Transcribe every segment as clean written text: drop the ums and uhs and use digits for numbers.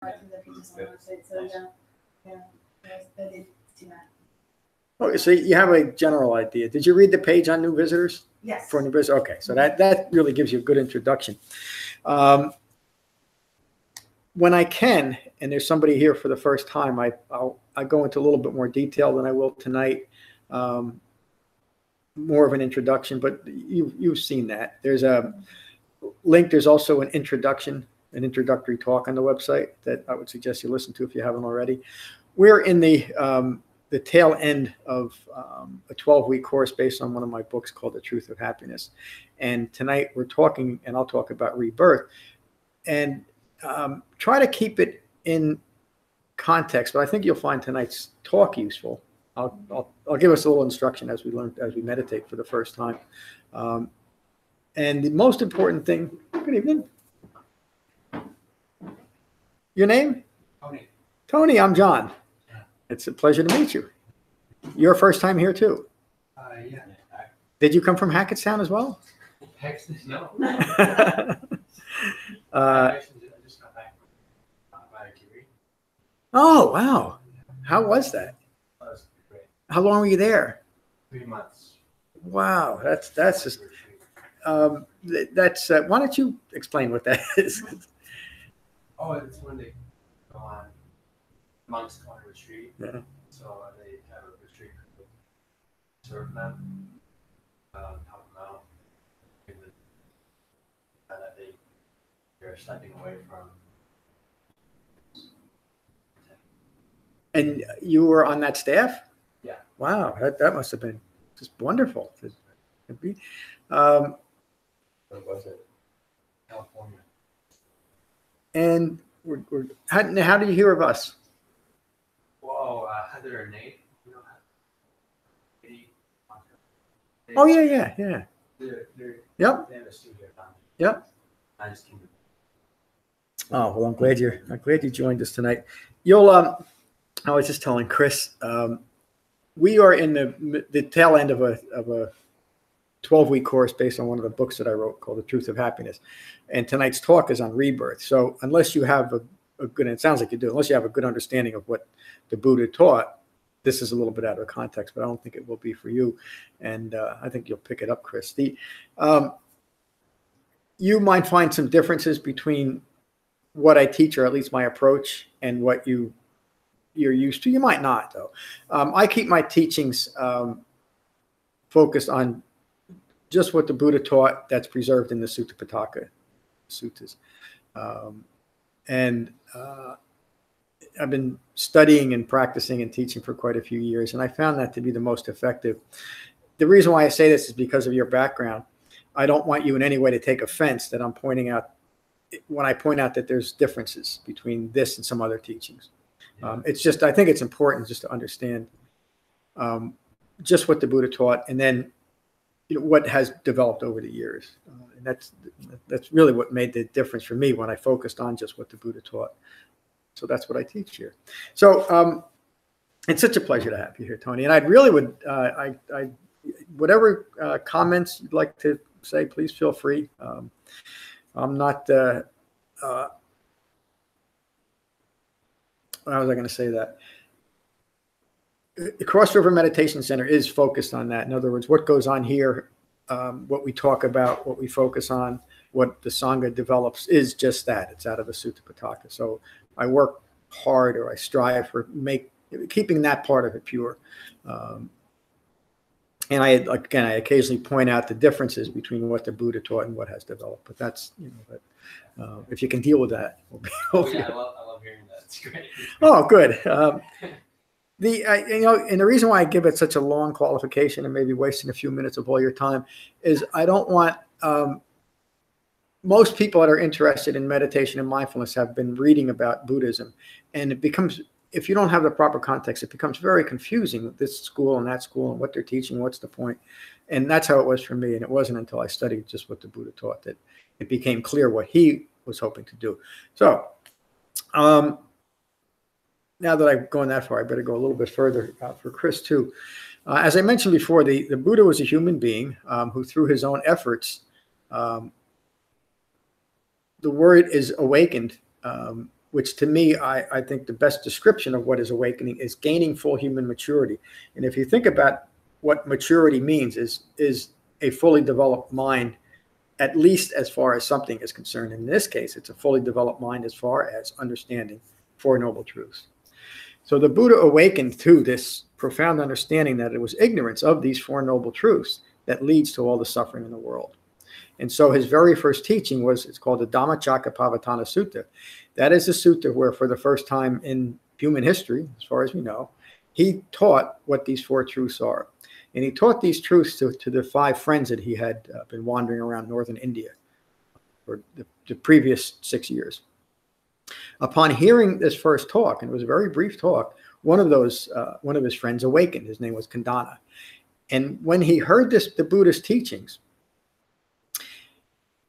through the pages on the website. So yeah, I did see that. Okay, so you have a general idea. Did you read the page on new visitors? Yes. For new visitors? Okay, so that really gives you a good introduction. When I can, and there's somebody here for the first time, I go into a little bit more detail than I will tonight. More of an introduction, but you've seen that. There's a link. There's also an introductory talk on the website that I would suggest you listen to if you haven't already. We're in the tail end of a 12-week course based on one of my books called The Truth of Happiness. And tonight we're talking, and I'll talk about rebirth, and try to keep it in context. But I think you'll find tonight's talk useful. I'll give us a little instruction as we meditate for the first time. And the most important thing. Good evening. Your name? Tony. Tony, I'm John. It's a pleasure to meet you. Your first time here too? Yeah. Did you come from Hackettstown as well? No. I just got back from my degree. Oh, wow. How was that? That was great. How long were you there? 3 months. Wow, that's just why don't you explain what that is? Oh, it's when they go on monks go on a retreat. Yeah. So they have a retreat group, serve them, help them out, and that they're stepping away from. And you were on that staff? Yeah. Wow, that must have been just wonderful. What was it? California. And how did you hear of us? Whoa, Heather and Nate. You know, Oh yeah. They're, Yep. They have a studio down Yep. there. I just came to. Oh well, I'm glad you joined us tonight. You'll I was just telling Chris, we are in the tail end of a 12-week course based on one of the books that I wrote called The Truth of Happiness. And tonight's talk is on rebirth. So unless you have a good, and it sounds like you do, unless you have a good understanding of what the Buddha taught, this is a little bit out of context, but I don't think it will be for you. And I think you'll pick it up, Chris. You might find some differences between what I teach, or at least my approach, and what you're used to. You might not, though. I keep my teachings focused on just what the Buddha taught that's preserved in the Sutta Pitaka suttas. I've been studying and practicing and teaching for quite a few years, and I found that to be the most effective. The reason why I say this is because of your background. I don't want you in any way to take offense that I'm pointing out when I point out that there's differences between this and some other teachings. It's just, I think it's important just to understand just what the Buddha taught, and then what has developed over the years. And that's really what made the difference for me when I focused on just what the Buddha taught. So that's what I teach here. So it's such a pleasure to have you here, Tony. And I really would, whatever comments you'd like to say, please feel free. I'm not, how was I going to say that? The Cross River Meditation Center is focused on that. In other words, what goes on here, what we talk about, what we focus on, what the Sangha develops is just that. It's out of the Sutta Pitaka. So I work hard, or I strive for keeping that part of it pure. And I occasionally point out the differences between what the Buddha taught and what has developed. But that's, if you can deal with that. Yeah, I love hearing that. It's great. Oh, good. And the reason why I give it such a long qualification and maybe wasting a few minutes of all your time is I don't want, most people that are interested in meditation and mindfulness have been reading about Buddhism, and it becomes, if you don't have the proper context, it becomes very confusing with this school and that school and what they're teaching, what's the point. And that's how it was for me. And it wasn't until I studied just what the Buddha taught that it became clear what he was hoping to do. So, now that I've gone that far, I better go a little bit further for Chris too. As I mentioned before, the Buddha was a human being who, through his own efforts, the word is awakened which to me, I think the best description of what is awakening is gaining full human maturity. And if you think about what maturity means, is a fully developed mind, at least as far as something is concerned. In this case, it's a fully developed mind as far as understanding Four Noble Truths. So the Buddha awakened to this profound understanding that it was ignorance of these Four Noble Truths that leads to all the suffering in the world. And so his very first teaching was, it's called the Dhammacakkappavattana Sutta. That is the sutta where for the first time in human history, as far as we know, he taught what these four truths are. And he taught these truths to the 5 friends that he had been wandering around northern India for the previous 6 years. Upon hearing this first talk, and it was a very brief talk, one of his friends awakened. His name was Kandana. And when he heard the Buddha's teachings,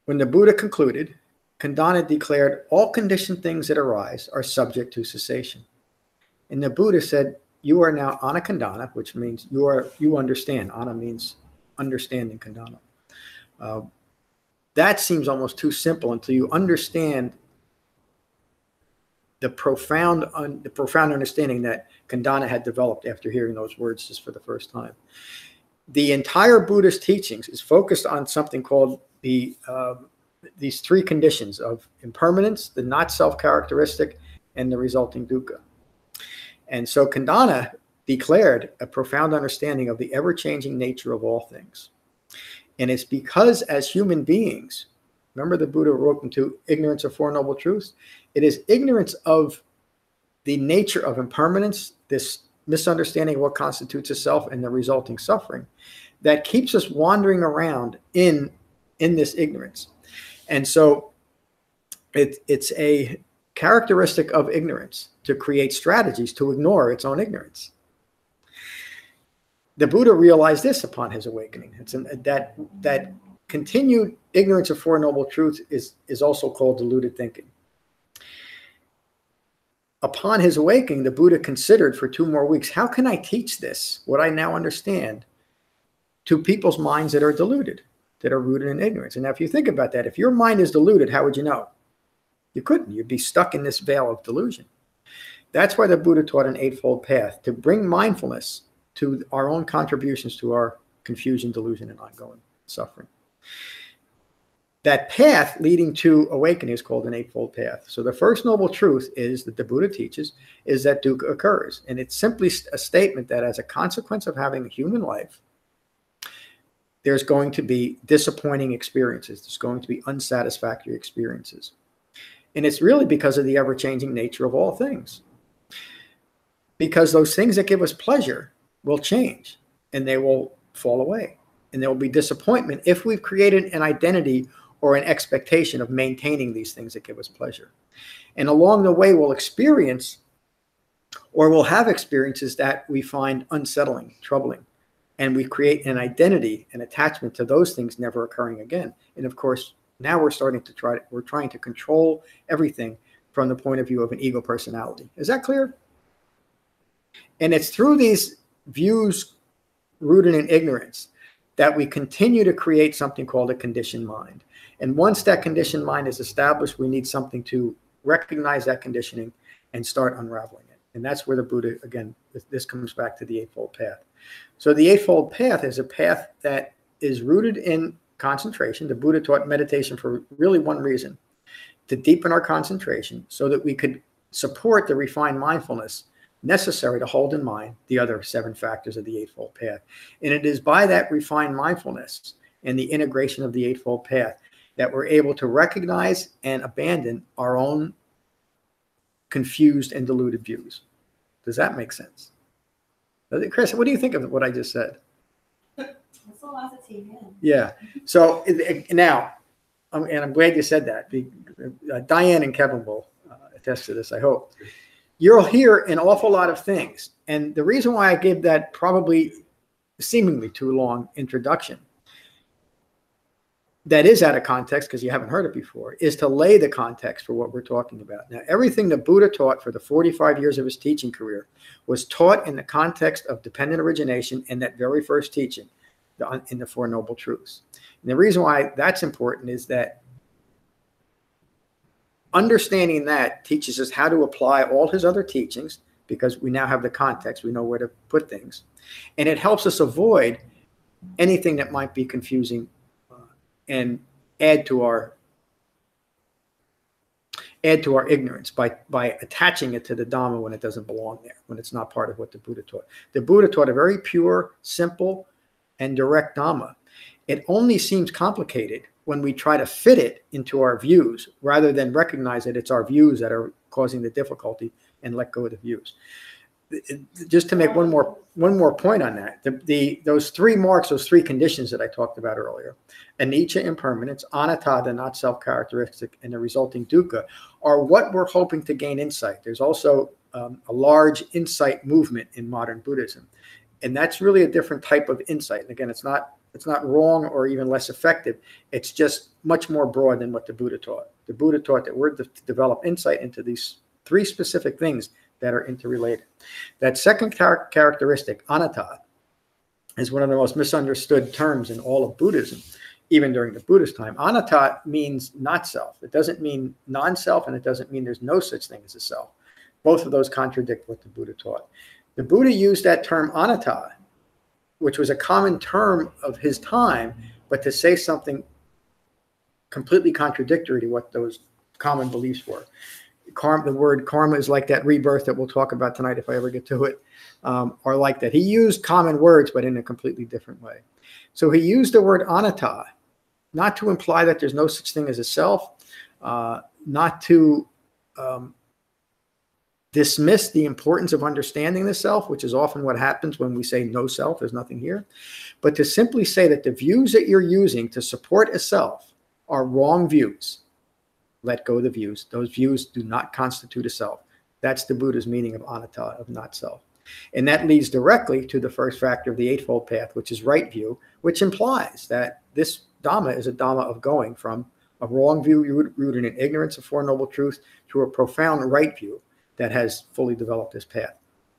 when the Buddha concluded, Kandana declared, all conditioned things that arise are subject to cessation. And the Buddha said, you are now Anakandana, which means you understand. Ana means understanding Kandana. That seems almost too simple until you understand the profound understanding that Kandana had developed after hearing those words just for the first time. The entire Buddhist teachings is focused on something called these 3 conditions of impermanence, the not self-characteristic, and the resulting dukkha. And so Kandana declared a profound understanding of the ever-changing nature of all things. And it's because as human beings, remember the Buddha wrote into ignorance of Four Noble Truths? It is ignorance of the nature of impermanence, this misunderstanding of what constitutes a self and the resulting suffering, that keeps us wandering around in this ignorance. And so it's a characteristic of ignorance to create strategies to ignore its own ignorance. The Buddha realized this upon his awakening. It's that continued ignorance of Four Noble Truths is also called deluded thinking. Upon his awakening, the Buddha considered for 2 more weeks, how can I teach this, what I now understand, to people's minds that are deluded, that are rooted in ignorance? And now if you think about that, if your mind is deluded, how would you know? You couldn't. You'd be stuck in this veil of delusion. That's why the Buddha taught an eightfold path, to bring mindfulness to our own contributions to our confusion, delusion, and ongoing suffering. That path leading to awakening is called an eightfold path. So the first noble truth is that the Buddha teaches is that dukkha occurs. And it's simply a statement that as a consequence of having a human life, there's going to be disappointing experiences. There's going to be unsatisfactory experiences. And it's really because of the ever-changing nature of all things. Because those things that give us pleasure will change and they will fall away. And there will be disappointment if we've created an identity or an expectation of maintaining these things that give us pleasure. And along the way, we'll experience or we'll have experiences that we find unsettling, troubling. And we create an identity, an attachment to those things never occurring again. And of course, now we're trying to control everything from the point of view of an ego personality. Is that clear? And it's through these views rooted in ignorance that we continue to create something called a conditioned mind. And once that conditioned mind is established, we need something to recognize that conditioning and start unraveling it. And that's where the Buddha, again, this comes back to the Eightfold Path. So the Eightfold Path is a path that is rooted in concentration. The Buddha taught meditation for really one reason, to deepen our concentration so that we could support the refined mindfulness necessary to hold in mind the other 7 factors of the Eightfold Path. And it is by that refined mindfulness and the integration of the Eightfold Path that we're able to recognize and abandon our own confused and deluded views. Does that make sense? Chris, what do you think of what I just said? That's a lot to take in. Yeah. So now, and I'm glad you said that. Diane and Kevin will attest to this, I hope. You'll hear an awful lot of things. And the reason why I gave that probably seemingly too long introduction that is out of context because you haven't heard it before is to lay the context for what we're talking about. Now, everything the Buddha taught for the 45 years of his teaching career was taught in the context of dependent origination in that very first teaching in the Four Noble Truths. And the reason why that's important is that understanding that teaches us how to apply all his other teachings, because we now have the context, we know where to put things. And it helps us avoid anything that might be confusing and add to our ignorance by attaching it to the Dhamma when it doesn't belong there, when it's not part of what the Buddha taught. The Buddha taught a very pure, simple, and direct Dhamma. It only seems complicated when we try to fit it into our views, rather than recognize that it's our views that are causing the difficulty and let go of the views. Just to make one more point on that, those three marks, those three conditions that I talked about earlier, anicca, impermanence, anatta, the not self characteristic, and the resulting dukkha, are what we're hoping to gain insight. There's also a large insight movement in modern Buddhism, and that's really a different type of insight. And again, it's not wrong or even less effective. It's just much more broad than what the Buddha taught. The Buddha taught that we're to develop insight into these three specific things that are interrelated. That second characteristic, anatta, is one of the most misunderstood terms in all of Buddhism, even during the Buddhist time. Anatta means not self. It doesn't mean non-self, and it doesn't mean there's no such thing as a self. Both of those contradict what the Buddha taught. The Buddha used that term anatta, which was a common term of his time, but to say something completely contradictory to what those common beliefs were. The word karma is like that, rebirth that we'll talk about tonight if I ever get to it, or like that. He used common words, but in a completely different way. So he used the word anatta, not to imply that there's no such thing as a self, not to dismiss the importance of understanding the self, which is often what happens when we say no self, there's nothing here, but to simply say that the views that you're using to support a self are wrong views. Let go of the views. Those views do not constitute a self. That's the Buddha's meaning of anatta, of not self. And that leads directly to the first factor of the Eightfold Path, which is right view, which implies that this Dhamma is a Dhamma of going from a wrong view rooted in ignorance of Four Noble Truths to a profound right view that has fully developed this path.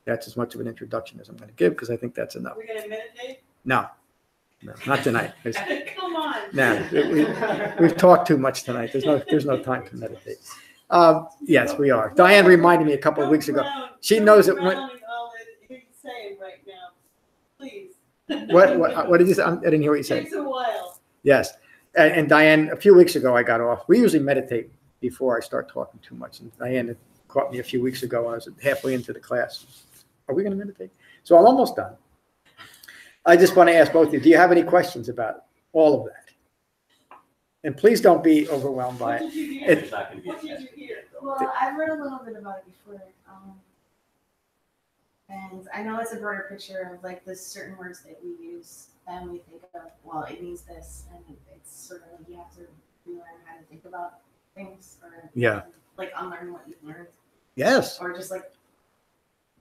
That's as much of an introduction as I'm going to give, because I think that's enough. Are we going to meditate? No, not tonight. Come on. No, we've talked too much tonight. There's no time to meditate. Yes, we are. Diane reminded me a couple of weeks ago. She knows it when. All that you're saying right now, please. What did you say? I didn't hear what you said. It takes a while. Yes, and Diane, a few weeks ago I got off. We usually meditate before I start talking too much, and Diane caught me a few weeks ago. I was halfway into the class. Are we going to meditate? So I'm almost done. I just want to ask both of you, do you have any questions about all of that? And please don't be overwhelmed by it. What did you hear? Well, I've read a little bit about it before. And I know it's a broader picture of like the certain words that we use, and we think of, well, it means this, and it's sort of like you have to relearn how to think about things, or like unlearn what you've learned. Yes. Or just like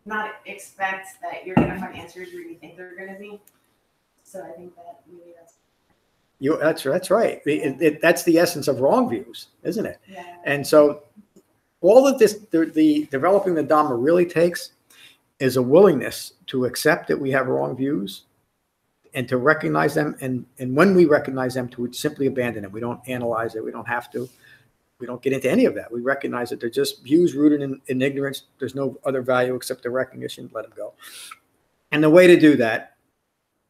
not expect that you're going to find answers where you think they're going to be. So I think that maybe that's right. That's the essence of wrong views, isn't it? Yeah. And so all of this, the developing the Dhamma really takes is a willingness to accept that we have wrong views and to recognize them. And when we recognize them, to simply abandon them. We don't analyze it. We don't have to. We don't get into any of that. We recognize that they're just views rooted in ignorance. There's no other value except the recognition. Let them go. And the way to do that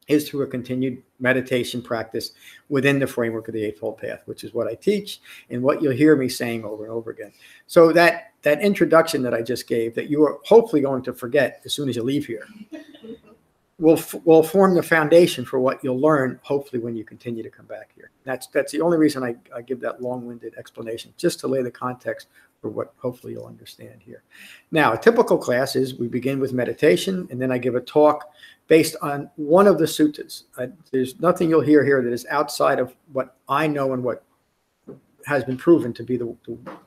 is through a continued meditation practice within the framework of the Eightfold Path, which is what I teach and what you'll hear me saying over and over again. So that introduction that I just gave, that you are hopefully going to forget as soon as you leave here, will form the foundation for what you'll learn, hopefully, when you continue to come back here. That's the only reason I give that long-winded explanation, just to lay the context for what hopefully you'll understand here. Now, a typical class is we begin with meditation, and then I give a talk based on one of the suttas. There's nothing you'll hear here that is outside of what I know and what has been proven to be the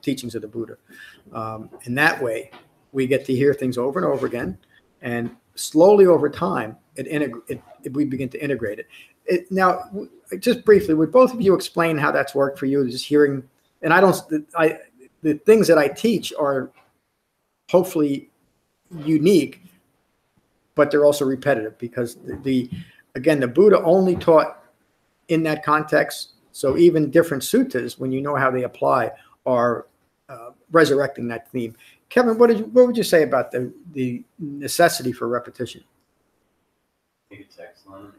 teachings of the Buddha. In that way, we get to hear things over and over again, and slowly over time, we begin to integrate it. Now, just briefly, would both of you explain how that's worked for you? Just hearing, and the things that I teach are hopefully unique, but they're also repetitive because the Buddha only taught in that context. So even different suttas, when you know how they apply, are resurrecting that theme. Kevin, what would you say about the necessity for repetition? I think it's excellent.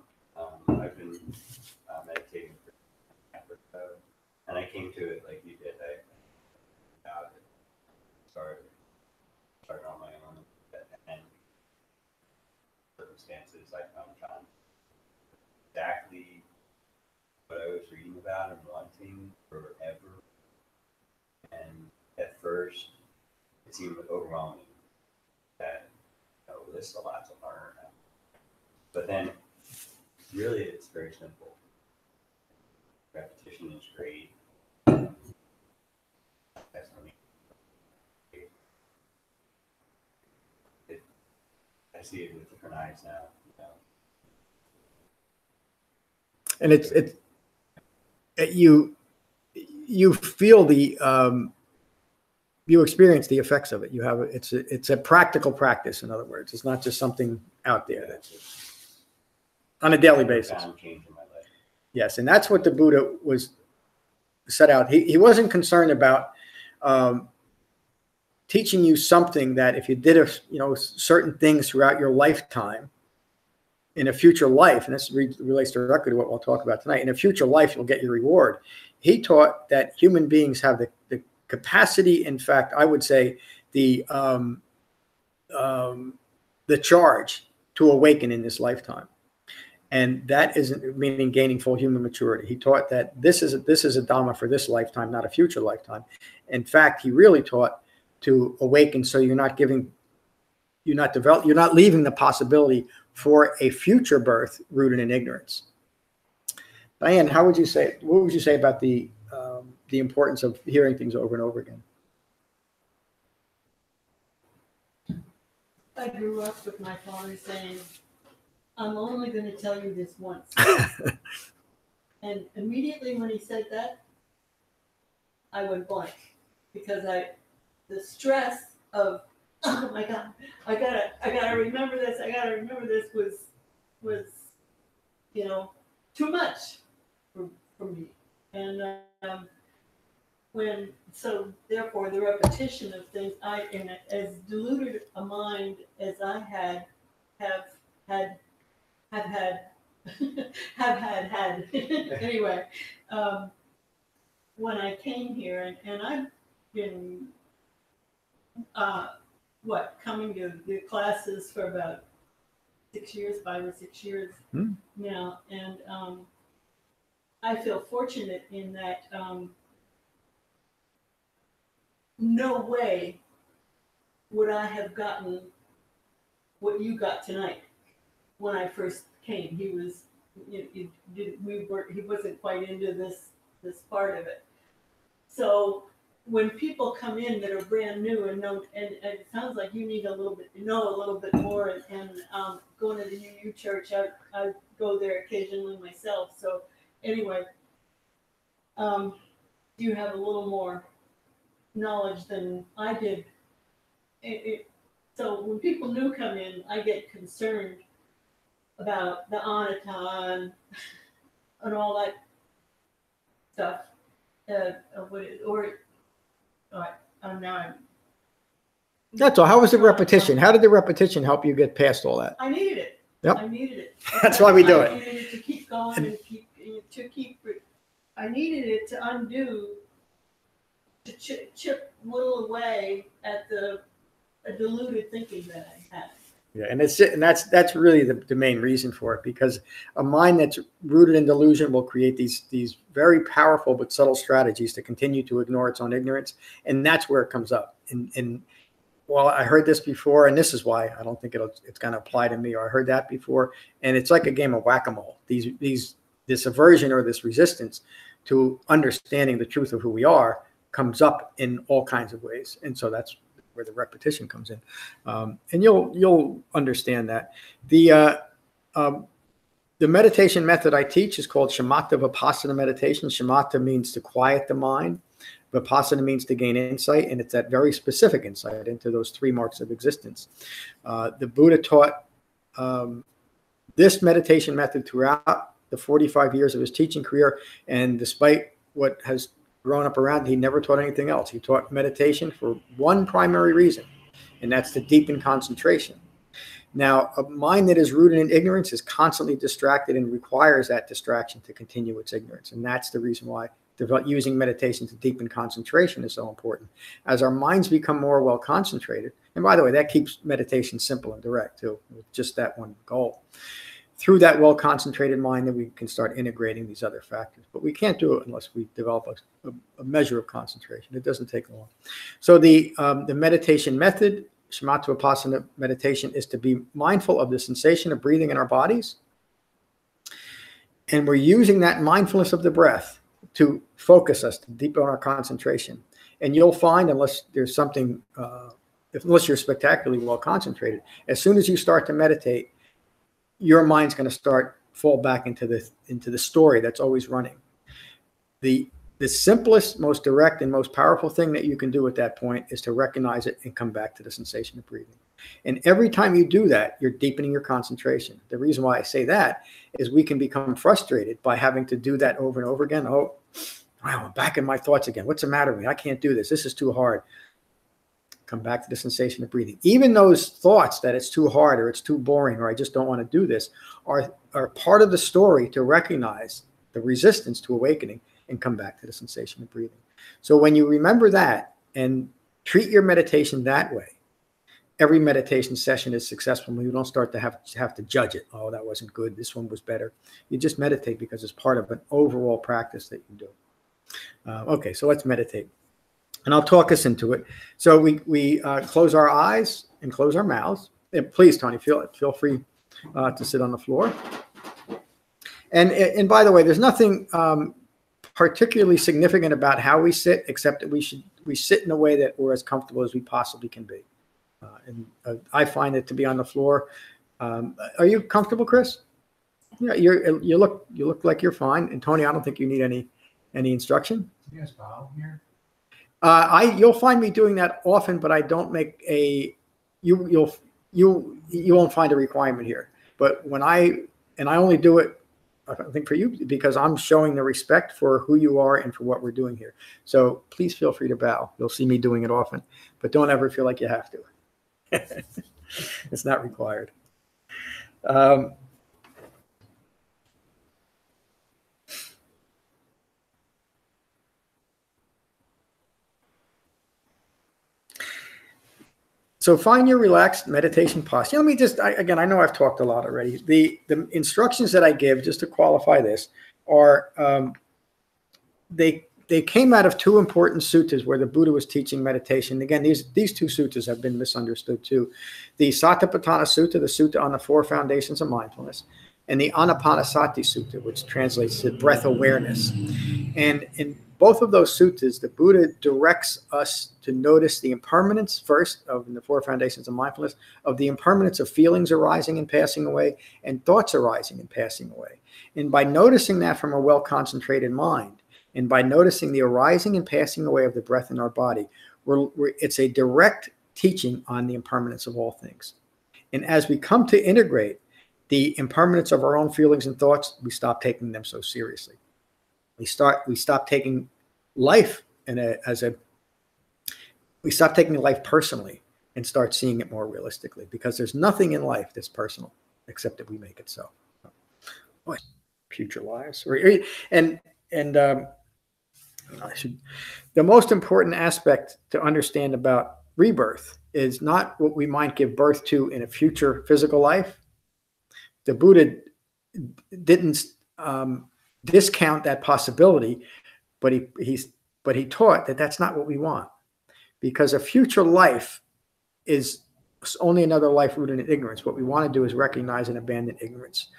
I've been meditating for Africa, and I came to it like you did. I started on my own, and circumstances I found exactly what I was reading about and wanting forever. And at first, it seemed overwhelming that, there's a lot to learn. But then, really, it's very simple. Repetition is great. That's for me. I see it with different eyes now. And you feel you experience the effects of it. It's a practical practice. In other words, it's not just something out there that's on a daily basis. Yes, and that's what the Buddha was set out. He wasn't concerned about teaching you something that if you did certain things throughout your lifetime, in a future life, and this relates directly to what we'll talk about tonight, in a future life, you'll get your reward. He taught that human beings have the capacity, in fact, I would say the charge to awaken in this lifetime. And that isn't meaning gaining full human maturity. He taught that this is a Dhamma for this lifetime, not a future lifetime. In fact, he really taught to awaken so you're not leaving the possibility for a future birth rooted in ignorance. Diane, what would you say about the importance of hearing things over and over again? I grew up with my father saying, I'm only going to tell you this once. And immediately when he said that, I went blank because the stress of, oh my God, I gotta remember this. I gotta remember this was too much for me. And therefore the repetition of things, in as deluded a mind as I had anyway, when I came here and I've been coming to the classes for about 5 or 6 years now, and I feel fortunate in that no way would I have gotten what you got tonight when I first came. He wasn't quite into this part of it. So when people come in that are brand new and it sounds like you need a little bit more, and going to the UU church, I go there occasionally myself. So anyway, you have a little more knowledge than I did. So when people new come in, I get concerned about the Anatan and all that stuff. That's all. How was the repetition? How did the repetition help you get past all that? I needed it. Yep. I needed it. That's why we do it. I needed it to keep going and I needed it to undo, to chip little away at the deluded thinking that I had. Yeah, and that's really the main reason for it, because a mind that's rooted in delusion will create these very powerful but subtle strategies to continue to ignore its own ignorance, and that's where it comes up. And well, I heard this before, and this is why I don't think it's going to apply to me, or I heard that before, and it's like a game of whack-a-mole. This aversion or this resistance to understanding the truth of who we are comes up in all kinds of ways, and so that's where the repetition comes in, and you'll understand that. The meditation method I teach is called Shamatha Vipassana meditation. Shamatha means to quiet the mind. Vipassana means to gain insight, and it's that very specific insight into those 3 marks of existence. The Buddha taught this meditation method throughout the 45 years of his teaching career, and despite what has growing up around, he never taught anything else. He taught meditation for one primary reason, and that's to deepen concentration. Now, a mind that is rooted in ignorance is constantly distracted and requires that distraction to continue its ignorance. And that's the reason why using meditation to deepen concentration is so important. As our minds become more well concentrated, and by the way, that keeps meditation simple and direct too, with just that one goal. Through that well concentrated mind, then we can start integrating these other factors. But we can't do it unless we develop a measure of concentration. It doesn't take long. So the meditation method, Shamatha Vipassana meditation, is to be mindful of the sensation of breathing in our bodies. And we're using that mindfulness of the breath to focus us, to deepen our concentration. And you'll find, unless there's something, unless you're spectacularly well concentrated, as soon as you start to meditate, your mind's going to start fall back into the story that's always running. The simplest, most direct, and most powerful thing that you can do at that point is to recognize it and come back to the sensation of breathing. And every time you do that, you're deepening your concentration. The reason why I say that is we can become frustrated by having to do that over and over again. Oh, wow, I'm back in my thoughts again. What's the matter with me? I can't do this. This is too hard. Come back to the sensation of breathing. Even those thoughts that it's too hard or it's too boring or I just don't want to do this are part of the story to recognize the resistance to awakening and come back to the sensation of breathing. So when you remember that and treat your meditation that way, every meditation session is successful when you don't start to have to judge it. Oh, that wasn't good. This one was better. You just meditate because it's part of an overall practice that you do. Okay, so let's meditate. And I'll talk us into it. So we close our eyes and close our mouths. And please, Tony, feel free to sit on the floor. And by the way, there's nothing particularly significant about how we sit, except that we sit in a way that we're as comfortable as we possibly can be. I find it to be on the floor. Are you comfortable, Chris? Yeah, you look like you're fine. And Tony, I don't think you need any instruction. You guys bow here? You'll find me doing that often, but I don't make you won't find a requirement here. But I only do it, I think, for you because I'm showing the respect for who you are and for what we're doing here. So please feel free to bow. You'll see me doing it often, but don't ever feel like you have to. It's not required. So find your relaxed meditation posture. Let me just, again, I know I've talked a lot already. The instructions that I give, just to qualify this, are they came out of two important suttas where the Buddha was teaching meditation. Again, these two suttas have been misunderstood too. The Satipatthana Sutta, the sutta on the four foundations of mindfulness, and the Anapanasati Sutta, which translates to breath awareness. And in both of those suttas, the Buddha directs us to notice the impermanence first of the four foundations of mindfulness, of the impermanence of feelings arising and passing away and thoughts arising and passing away. And by noticing that from a well-concentrated mind, and by noticing the arising and passing away of the breath in our body, it's a direct teaching on the impermanence of all things. And as we come to integrate the impermanence of our own feelings and thoughts, we stop taking them so seriously. We stop taking life we stop taking life personally and start seeing it more realistically, because there's nothing in life that's personal except that we make it so. Future lives. The most important aspect to understand about rebirth is not what we might give birth to in a future physical life. The Buddha didn't discount that possibility, but he taught that that's not what we want, because a future life is only another life rooted in ignorance. What we want to do is recognize and abandon ignorance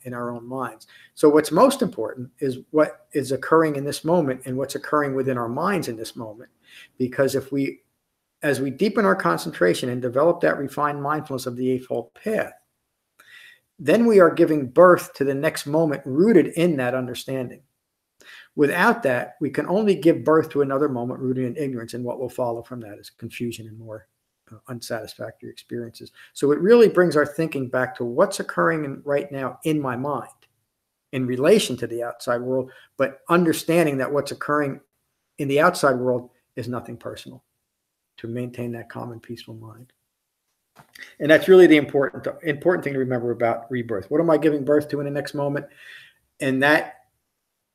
in our own minds. So what's most important is what is occurring in this moment and what's occurring within our minds in this moment, because as we deepen our concentration and develop that refined mindfulness of the Eightfold Path, then we are giving birth to the next moment rooted in that understanding. Without that, we can only give birth to another moment rooted in ignorance, and what will follow from that is confusion and more unsatisfactory experiences. So it really brings our thinking back to what's occurring right now in my mind in relation to the outside world, but understanding that what's occurring in the outside world is nothing personal, to maintain that calm and peaceful mind. And that's really the important thing to remember about rebirth. What am I giving birth to in the next moment? And that,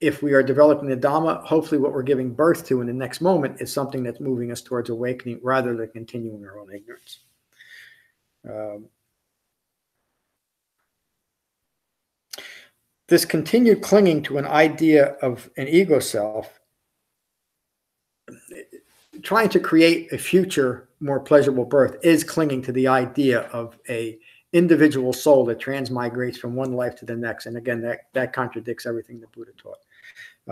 if we are developing the Dhamma, hopefully what we're giving birth to in the next moment is something that's moving us towards awakening rather than continuing our own ignorance. This continued clinging to an idea of an ego self, trying to create a future, more pleasurable birth, is clinging to the idea of a individual soul that transmigrates from one life to the next. And again, that contradicts everything the Buddha taught.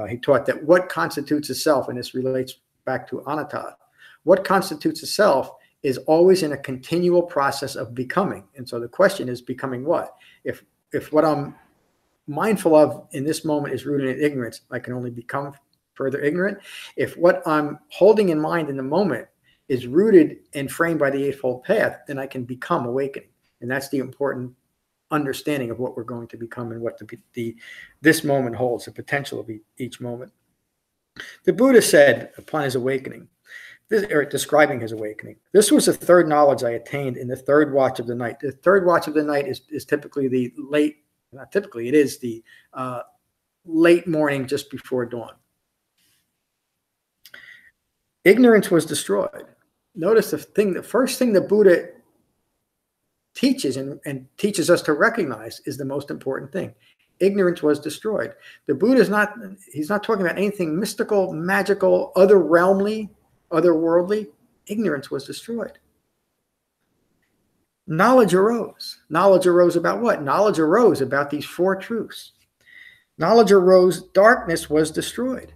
He taught that what constitutes a self, and this relates back to anatta, what constitutes a self is always in a continual process of becoming. And so the question is, becoming what? If what I'm mindful of in this moment is rooted in ignorance, I can only become further ignorant. If what I'm holding in mind in the moment is rooted and framed by the Eightfold Path, then I can become awakening. And that's the important understanding of what we're going to become and what this moment holds, the potential of each moment. The Buddha said upon his awakening, describing his awakening, "This was the third knowledge I attained in the third watch of the night." The third watch of the night is typically the late, not typically, it is the late morning just before dawn. Ignorance was destroyed. Notice the first thing the Buddha teaches and teaches us to recognize is the most important thing. Ignorance was destroyed. The Buddha he's not talking about anything mystical, magical, otherworldly. Ignorance was destroyed. Knowledge arose. Knowledge arose about what? Knowledge arose about these four truths. Knowledge arose, darkness was destroyed.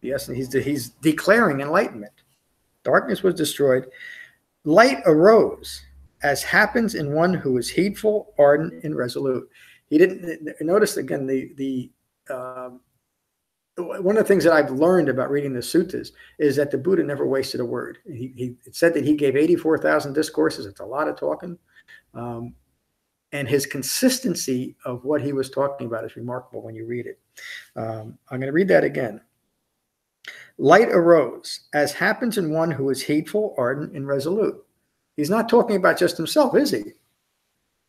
Yes, and he's declaring enlightenment. Darkness was destroyed. Light arose, as happens in one who is heedful, ardent, and resolute. He didn't notice again one of the things that I've learned about reading the suttas is that the Buddha never wasted a word. It said that he gave 84,000 discourses. It's a lot of talking. And his consistency of what he was talking about is remarkable when you read it. I'm going to read that again. Light arose, as happens in one who is heedful, ardent, and resolute. He's not talking about just himself, is he?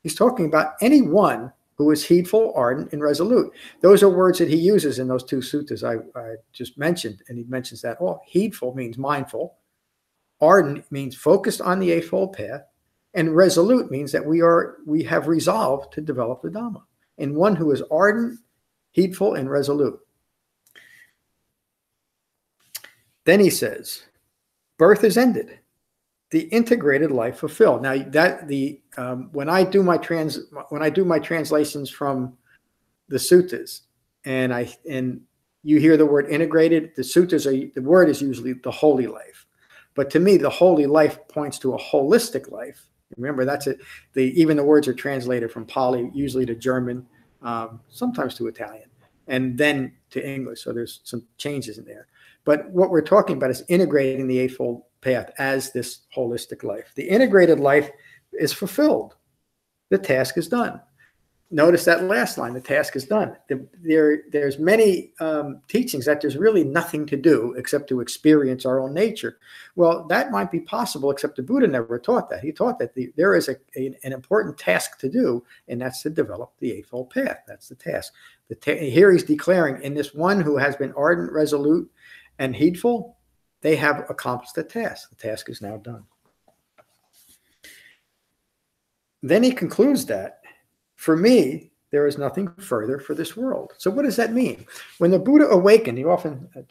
He's talking about anyone who is heedful, ardent, and resolute. Those are words that he uses in those two suttas I just mentioned, and he mentions that all. Heedful means mindful. Ardent means focused on the Eightfold Path. And resolute means that we have resolved to develop the Dhamma. And one who is ardent, heedful, and resolute. Then he says, birth is ended, the integrated life fulfilled. Now when I do my translations from the suttas, and you hear the word integrated, the word is usually the holy life. But to me, the holy life points to a holistic life. Remember, that's it. Even the words are translated from Pali, usually to German, sometimes to Italian, and then to English. So there's some changes in there. But what we're talking about is integrating the Eightfold Path as this holistic life. The integrated life is fulfilled. The task is done. Notice that last line, the task is done. There's many teachings that there's really nothing to do except to experience our own nature. Well, that might be possible, except the Buddha never taught that. He taught that there is an important task to do, and that's to develop the Eightfold Path. That's the task. Here he's declaring, in this one who has been ardent, resolute, and heedful, they have accomplished the task. The task is now done. Then he concludes that, for me, there is nothing further for this world. So what does that mean? When the Buddha awakened,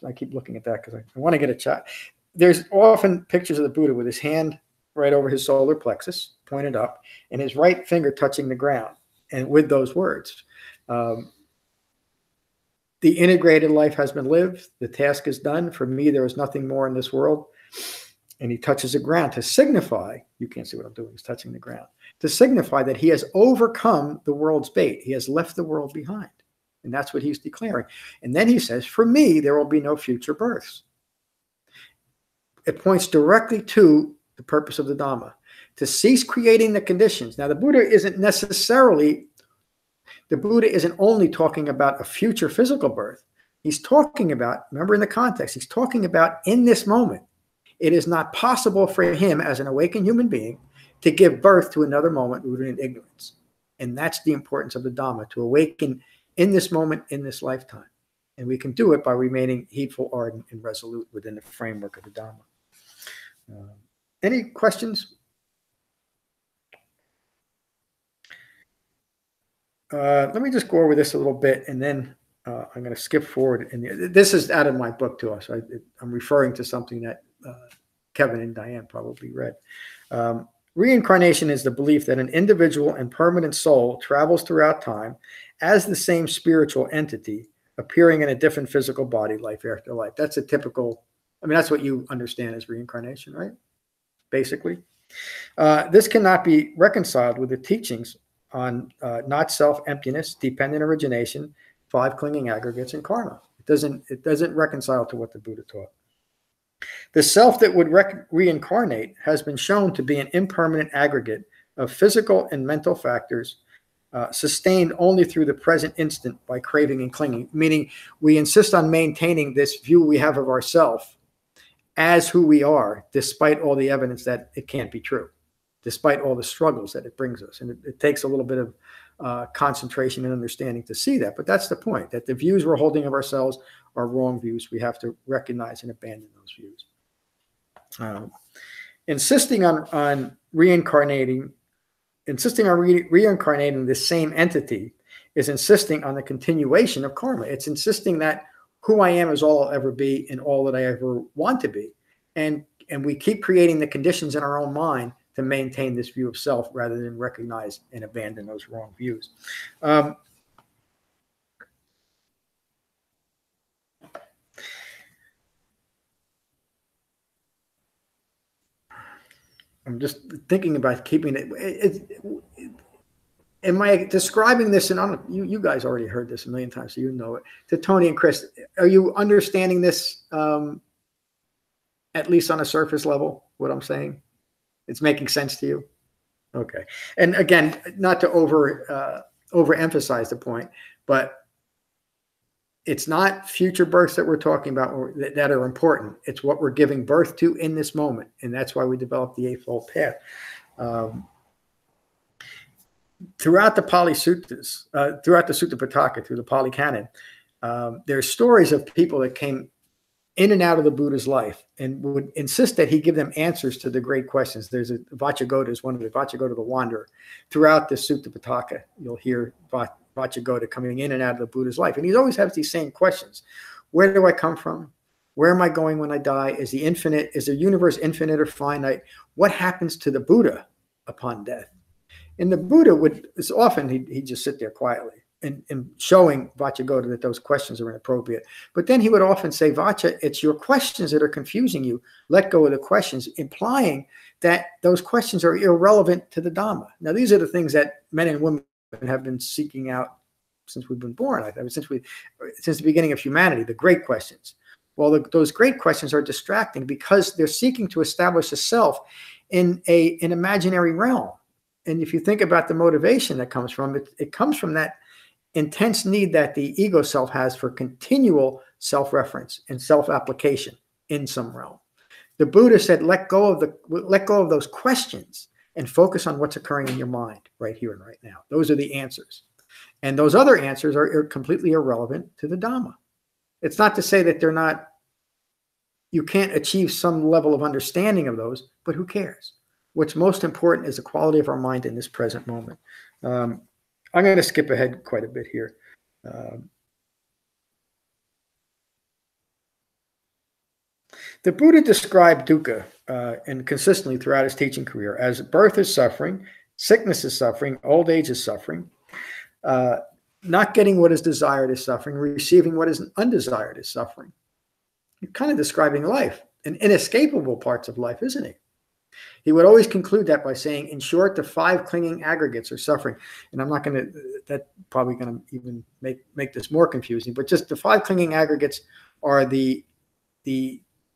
I keep looking at that because I want to get a shot. There's often pictures of the Buddha with his hand right over his solar plexus, pointed up, and his right finger touching the ground, and with those words. The integrated life has been lived. The task is done. For me, there is nothing more in this world. And he touches the ground to signify, you can't see what I'm doing, he's touching the ground, to signify that he has overcome the world's bait. He has left the world behind. And that's what he's declaring. And then he says, for me, there will be no future births. It points directly to the purpose of the Dhamma, to cease creating the conditions. Now, the Buddha isn't only talking about a future physical birth, He's talking about, remember in the context, he's talking about in this moment, it is not possible for him as an awakened human being to give birth to another moment rooted in ignorance. And that's the importance of the Dhamma, to awaken in this moment, in this lifetime. And we can do it by remaining heedful, ardent, and resolute within the framework of the Dhamma. Any questions? Let me just go over this a little bit, and then I'm going to skip forward. And this is out of my book to us. I'm referring to something that Kevin and Diane probably read. Reincarnation is the belief that an individual and permanent soul travels throughout time as the same spiritual entity, appearing in a different physical body life after life. That's a typical, I mean, that's what you understand as reincarnation, right? Basically. This cannot be reconciled with the teachings on not self, emptiness, dependent origination, 5 clinging aggregates, and karma. It doesn't reconcile to what the Buddha taught. The self that would reincarnate has been shown to be an impermanent aggregate of physical and mental factors sustained only through the present instant by craving and clinging, meaning we insist on maintaining this view we have of ourselves as who we are, despite all the evidence that it can't be true, despite all the struggles that it brings us. And it takes a little bit of concentration and understanding to see that. But that's the point, that the views we're holding of ourselves are wrong views. We have to recognize and abandon those views. Insisting on reincarnating the same entity is insisting on the continuation of karma. It's insisting that who I am is all I'll ever be and all that I ever want to be. And we keep creating the conditions in our own mind to maintain this view of self rather than recognize and abandon those wrong views. I'm just thinking about keeping it. Am I describing this? And you guys already heard this a million times, so you know it. To Tony and Chris, are you understanding this at least on a surface level? What I'm saying, it's making sense to you. Okay. And again, not to overemphasize the point, but it's not future births that we're talking about that are important. It's what we're giving birth to in this moment. And that's why we developed the Eightfold Path. Throughout the Pali Suttas, throughout the Sutta Pitaka, through the Pali Canon, there's stories of people that came in and out of the Buddha's life and would insist that he give them answers to the great questions. There's Vacchagotta is one of the Vacchagotta the Wanderer. Throughout the Sutta Pitaka, you'll hear Vacchagotta coming in and out of the Buddha's life. And he always has these same questions. Where do I come from? Where am I going when I die? Is the universe infinite or finite? What happens to the Buddha upon death? And the Buddha he'd just sit there quietly and showing Vacchagotta that those questions are inappropriate. But then he would often say, Vacha, it's your questions that are confusing you. Let go of the questions, implying that those questions are irrelevant to the Dhamma. Now, these are the things that men and women have been seeking out since we've been born. I mean, since the beginning of humanity, the great questions. Well, those great questions are distracting because they're seeking to establish a self in an imaginary realm. And if you think about the motivation that comes from it, it comes from that intense need that the ego self has for continual self-reference and self-application in some realm. The Buddha said, let go of those questions and focus on what's occurring in your mind right here and right now. Those are the answers. And those other answers are completely irrelevant to the Dhamma. It's not to say that you can't achieve some level of understanding of those, but who cares? What's most important is the quality of our mind in this present moment. I'm going to skip ahead quite a bit here. The Buddha described dukkha and consistently throughout his teaching career as birth is suffering, sickness is suffering, old age is suffering, not getting what is desired is suffering, receiving what is undesired is suffering. You're kind of describing life and inescapable parts of life, isn't he? He would always conclude that by saying, in short, the 5 clinging aggregates are suffering. And I'm not going to, that's probably going to even make this more confusing, but just the 5 clinging aggregates are a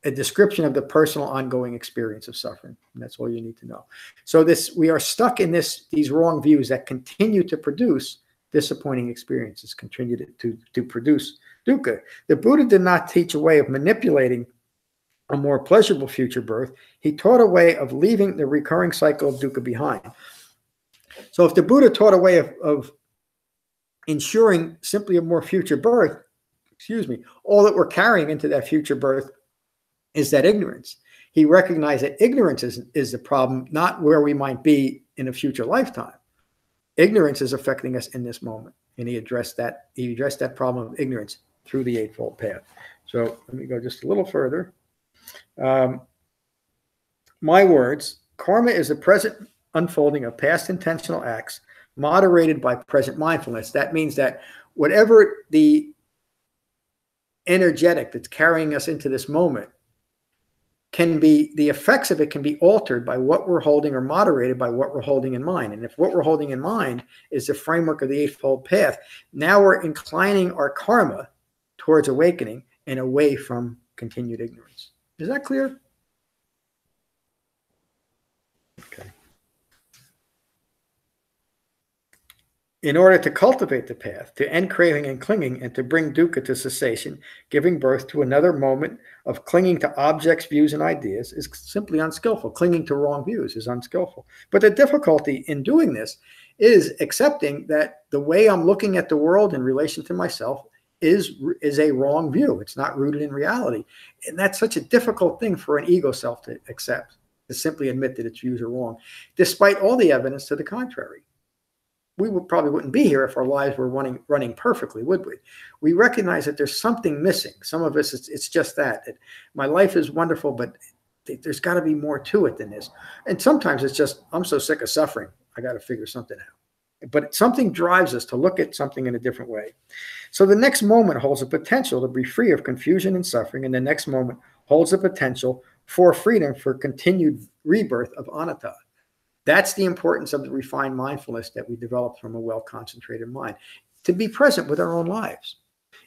description of the personal ongoing experience of suffering. And that's all you need to know. So we are stuck in these wrong views that continue to produce disappointing experiences, continue to produce dukkha. The Buddha did not teach a way of manipulating a more pleasurable future birth. He taught a way of leaving the recurring cycle of dukkha behind. So if the Buddha taught a way of ensuring simply a more future birth, all that we're carrying into that future birth is that ignorance. He recognized that ignorance is the problem, not where we might be in a future lifetime. Ignorance is affecting us in this moment. And he addressed that problem of ignorance through the Eightfold Path. So let me go just a little further. My words, karma is the present unfolding of past intentional acts moderated by present mindfulness. That means that whatever the energetic that's carrying us into this moment can be, the effects of it can be altered by what we're holding or moderated by what we're holding in mind. And if what we're holding in mind is the framework of the Eightfold Path, now we're inclining our karma towards awakening and away from continued ignorance. Is that clear? Okay. In order to cultivate the path, to end craving and clinging, and to bring dukkha to cessation, giving birth to another moment of clinging to objects, views, and ideas is simply unskillful. Clinging to wrong views is unskillful. But the difficulty in doing this is accepting that the way I'm looking at the world in relation to myself is a wrong view. It's not rooted in reality. And that's such a difficult thing for an ego self to accept, to simply admit that its views are wrong, despite all the evidence to the contrary. We probably wouldn't be here if our lives were running perfectly, would we? We recognize that there's something missing. Some of us, it's just that. My life is wonderful, but there's got to be more to it than this. And sometimes it's just, I'm so sick of suffering, I got to figure something out. But something drives us to look at something in a different way. So the next moment holds the potential to be free of confusion and suffering, and the next moment holds the potential for freedom, for continued rebirth of anatta. That's the importance of the refined mindfulness that we develop from a well-concentrated mind, to be present with our own lives.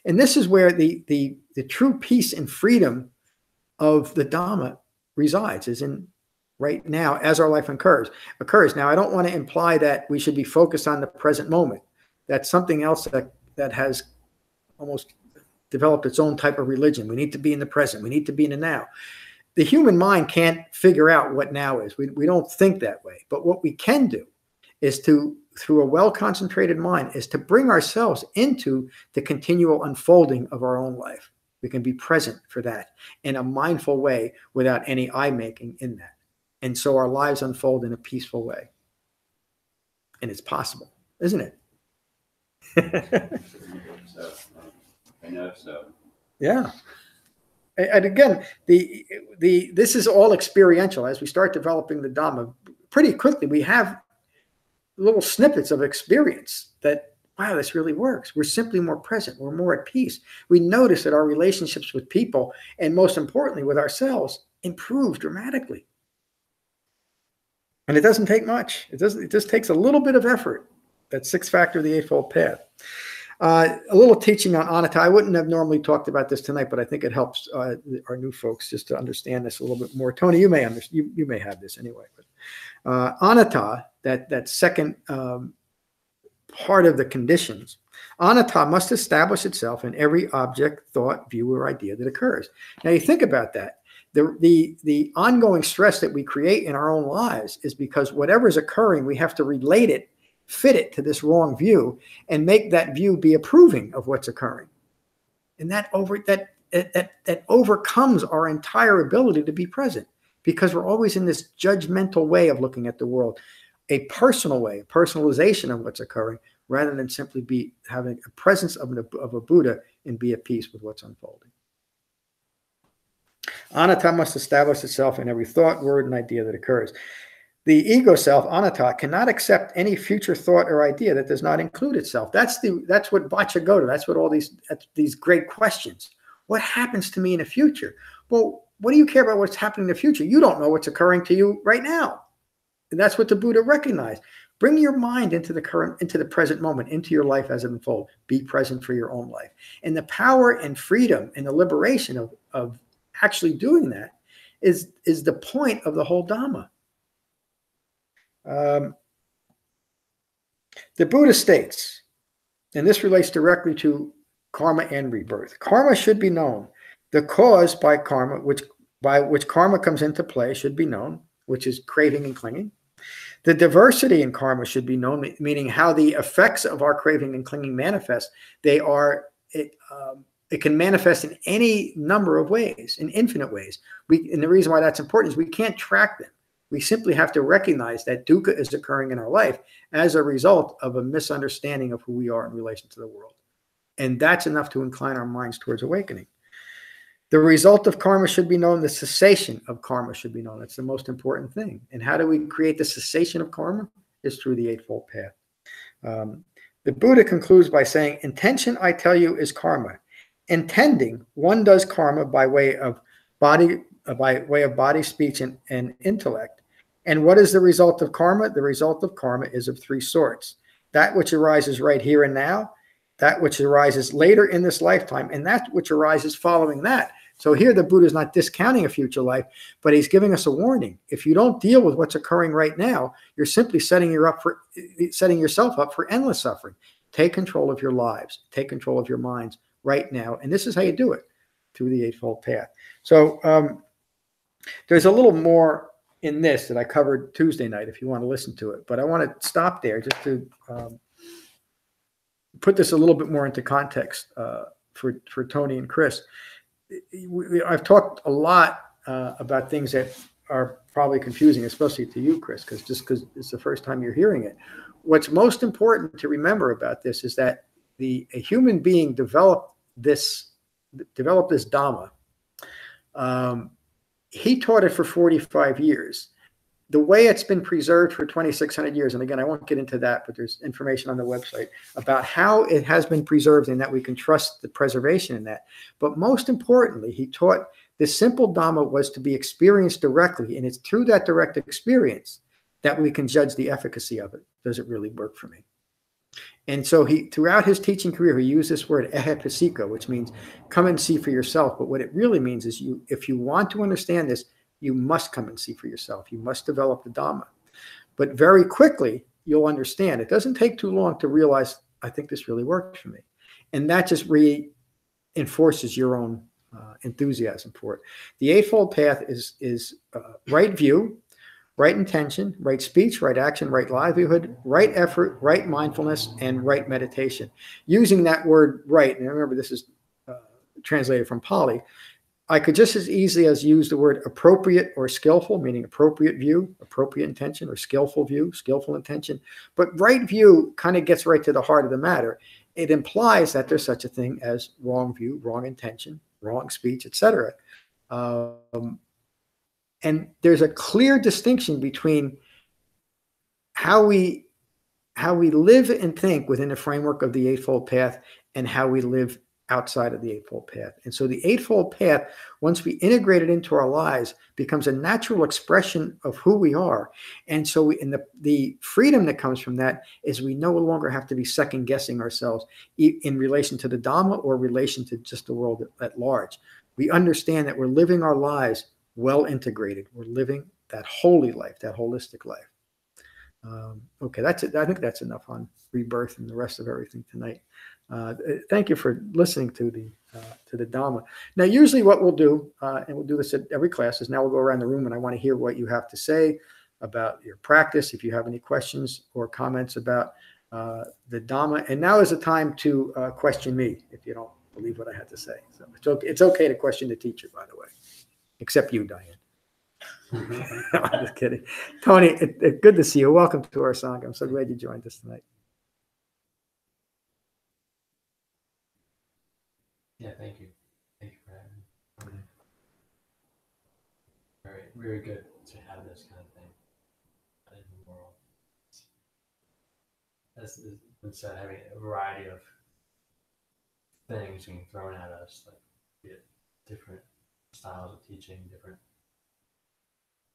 And this is where the true peace and freedom of the Dhamma resides, is in right now as our life occurs. Now, I don't want to imply that we should be focused on the present moment. That's something else that has almost developed its own type of religion. We need to be in the present. We need to be in the now. The human mind can't figure out what now is. We don't think that way. But what we can do is to, through a well-concentrated mind, is to bring ourselves into the continual unfolding of our own life. We can be present for that in a mindful way without any eye-making in that. And so our lives unfold in a peaceful way. And it's possible, isn't it? I know so. Yeah. And again, this is all experiential. As we start developing the Dhamma, pretty quickly we have little snippets of experience that, wow, this really works. We're simply more present. We're more at peace. We notice that our relationships with people, and most importantly with ourselves, improve dramatically. And it doesn't take much. It just takes a little bit of effort. That sixth factor of the Eightfold Path. A little teaching on anatta. I wouldn't have normally talked about this tonight, but I think it helps our new folks just to understand this a little bit more. Tony, you may understand. You may have this anyway. But anatta, that second part of the conditions, anatta must establish itself in every object, thought, view, or idea that occurs. Now, you think about that. The ongoing stress that we create in our own lives is because whatever is occurring, we have to relate it, fit it to this wrong view, and make that view be approving of what's occurring. And that overcomes our entire ability to be present, because we're always in this judgmental way of looking at the world, a personal way, a personalization of what's occurring, rather than simply having a presence of a Buddha and be at peace with what's unfolding. Anatta must establish itself in every thought, word, and idea that occurs. The ego self, anatta, cannot accept any future thought or idea that does not include itself. That's what Vacchagotta, that's what all these great questions. What happens to me in the future? Well, what do you care about what's happening in the future? You don't know what's occurring to you right now. And that's what the Buddha recognized. Bring your mind into the present moment, into your life as it unfolds. Be present for your own life. And the power and freedom and the liberation of actually doing that is the point of the whole Dhamma. The Buddha states, and this relates directly to karma and rebirth. Karma should be known. The cause by which karma comes into play should be known, which is craving and clinging. The diversity in karma should be known, meaning how the effects of our craving and clinging manifest. It can manifest in any number of ways, in infinite ways. And the reason why that's important is we can't track them. We simply have to recognize that dukkha is occurring in our life as a result of a misunderstanding of who we are in relation to the world. And that's enough to incline our minds towards awakening. The result of karma should be known. The cessation of karma should be known. That's the most important thing. And how do we create the cessation of karma? Is through the Eightfold Path. The Buddha concludes by saying, intention, I tell you, is karma. Intending, one does karma by way of body, speech, and intellect. And what is the result of karma? The result of karma is of three sorts. That which arises right here and now, that which arises later in this lifetime, and that which arises following that. So here the Buddha is not discounting a future life, but he's giving us a warning. If you don't deal with what's occurring right now, you're simply setting yourself up for endless suffering. Take control of your lives. Take control of your minds right now. And this is how you do it, through the Eightfold Path. So there's a little more in this that I covered Tuesday night if you want to listen to it. But I want to stop there just to put this a little bit more into context for Tony and Chris. I've talked a lot about things that are probably confusing, especially to you, Chris, because it's the first time you're hearing it. What's most important to remember about this is that a human being developed this Dhamma. He taught it for 45 years. The way it's been preserved for 2,600 years, and again, I won't get into that, but there's information on the website about how it has been preserved and that we can trust the preservation in that. But most importantly, he taught this simple Dhamma was to be experienced directly, and it's through that direct experience that we can judge the efficacy of it. Does it really work for me? And so throughout his teaching career, he used this word ehepasika, which means come and see for yourself. But what it really means is if you want to understand this, you must come and see for yourself. You must develop the Dhamma. But very quickly, you'll understand. It doesn't take too long to realize, I think this really works for me. And that just reinforces your own enthusiasm for it. The Eightfold Path is right view, right intention, right speech, right action, right livelihood, right effort, right mindfulness, and right meditation. Using that word right, and remember this is translated from Pali, I could just as easily as use the word appropriate or skillful, meaning appropriate view, appropriate intention, or skillful view, skillful intention. But right view kind of gets right to the heart of the matter. It implies that there's such a thing as wrong view, wrong intention, wrong speech, etc. And there's a clear distinction between how we live and think within the framework of the Eightfold Path and how we live outside of the Eightfold Path. And so the Eightfold Path, once we integrate it into our lives, becomes a natural expression of who we are. And so the freedom that comes from that is we no longer have to be second guessing ourselves in relation to the Dhamma or relation to just the world at large. We understand that we're living our lives well integrated. We're living that holy life, that holistic life. Okay, that's it. I think that's enough on rebirth and the rest of everything tonight. Thank you for listening to the Dhamma. Now, usually what we'll do, and we'll do this at every class, is now we'll go around the room and I want to hear what you have to say about your practice, if you have any questions or comments about the Dhamma. And now is the time to question me if you don't believe what I had to say. So it's okay to question the teacher, by the way, except you, Diane. I'm just kidding. Tony, good to see you. Welcome to our Sangha. I'm so glad you joined us tonight. Yeah, thank you. Thank you for having me. Very, very good to have this kind of thing in the world. As has been said, having a variety of things being thrown at us, like be it different styles of teaching, different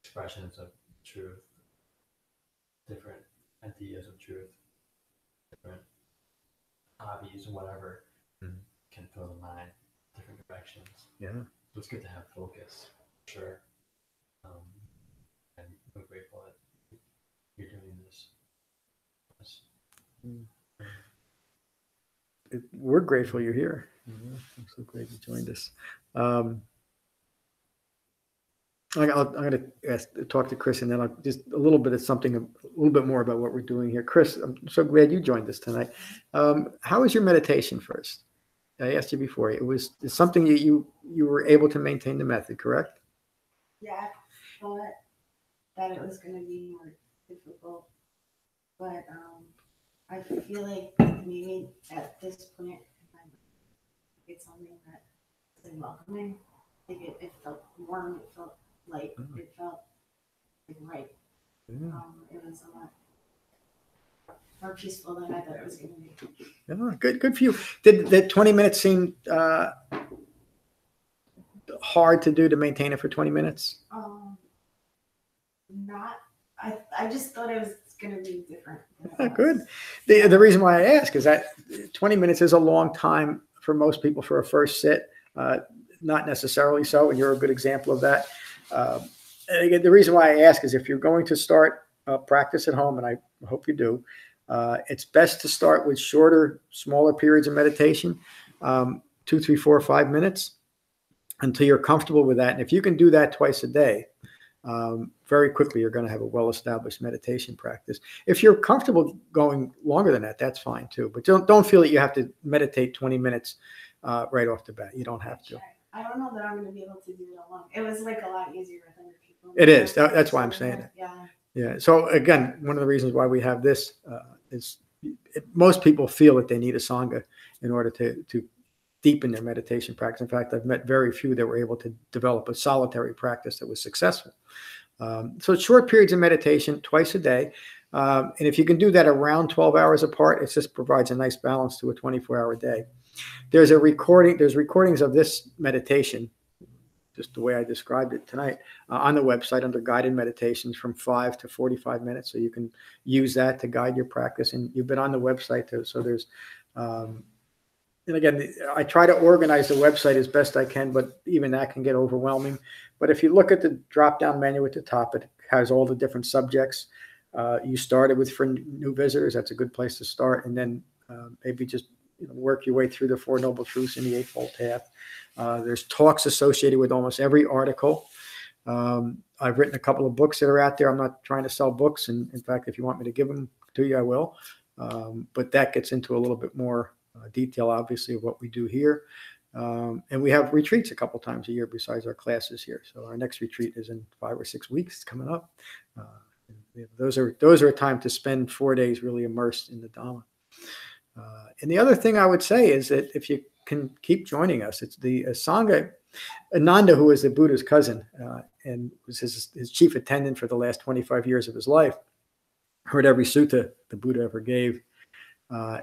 expressions of truth, different ideas of truth, different hobbies, whatever. Can fill the mind different directions. Yeah. So it's good to have focus, for sure. And I'm grateful that you're doing this. we're grateful you're here. I'm so glad you joined us. I'm going to talk to Chris, and then I'll just a little bit more about what we're doing here. Chris, I'm so glad you joined us tonight. How was your meditation first? I asked you before. It's something you were able to maintain the method, correct? Yeah, I thought that it was going to be more difficult, but I feel like maybe at this point, it's something that's welcoming. Like it felt warm, it felt light, it felt like right. Yeah. It was a lot more peaceful than I thought it was going to be. Yeah, good for you. Did the 20 minutes seem hard to do, to maintain it for 20 minutes? Not. I just thought it was going to be different. Good. The reason why I ask is that 20 minutes is a long time for most people for a first sit. Not necessarily so, and you're a good example of that. Again, the reason why I ask is if you're going to start practice at home, and I hope you do, it's best to start with shorter, smaller periods of meditation, 2, 3, 4, 5 minutes, until you're comfortable with that. And if you can do that twice a day, very quickly you're going to have a well-established meditation practice. If you're comfortable going longer than that, that's fine too. But don't feel that you have to meditate 20 minutes right off the bat. You don't have to. I don't know that I'm going to be able to do it alone. It was like a lot easier with other people. It is. That's why I'm saying it. Yeah. Yeah. So again, one of the reasons why we have this is most people feel that they need a Sangha in order to deepen their meditation practice. In fact, I've met very few that were able to develop a solitary practice that was successful. So it's short periods of meditation twice a day. And if you can do that around 12 hours apart, it just provides a nice balance to a 24-hour day. There's recordings of this meditation, just the way I described it tonight, on the website under guided meditations from 5 to 45 minutes. So you can use that to guide your practice. And you've been on the website too. So there's, and again, I try to organize the website as best I can, but even that can get overwhelming. But if you look at the drop-down menu at the top, it has all the different subjects. You started with for new visitors. That's a good place to start. And then maybe just work your way through the Four Noble Truths and the Eightfold Path. There's talks associated with almost every article. I've written a couple of books that are out there. I'm not trying to sell books. And in fact, if you want me to give them to you, I will. But that gets into a little bit more detail, obviously, of what we do here. And we have retreats a couple times a year besides our classes here. So our next retreat is in 5 or 6 weeks. It's coming up. Those are a time to spend 4 days really immersed in the Dhamma. And the other thing I would say is that if you can keep joining us, it's the Sangha. Ananda, who is the Buddha's cousin and was his chief attendant for the last 25 years of his life, heard every sutta the Buddha ever gave,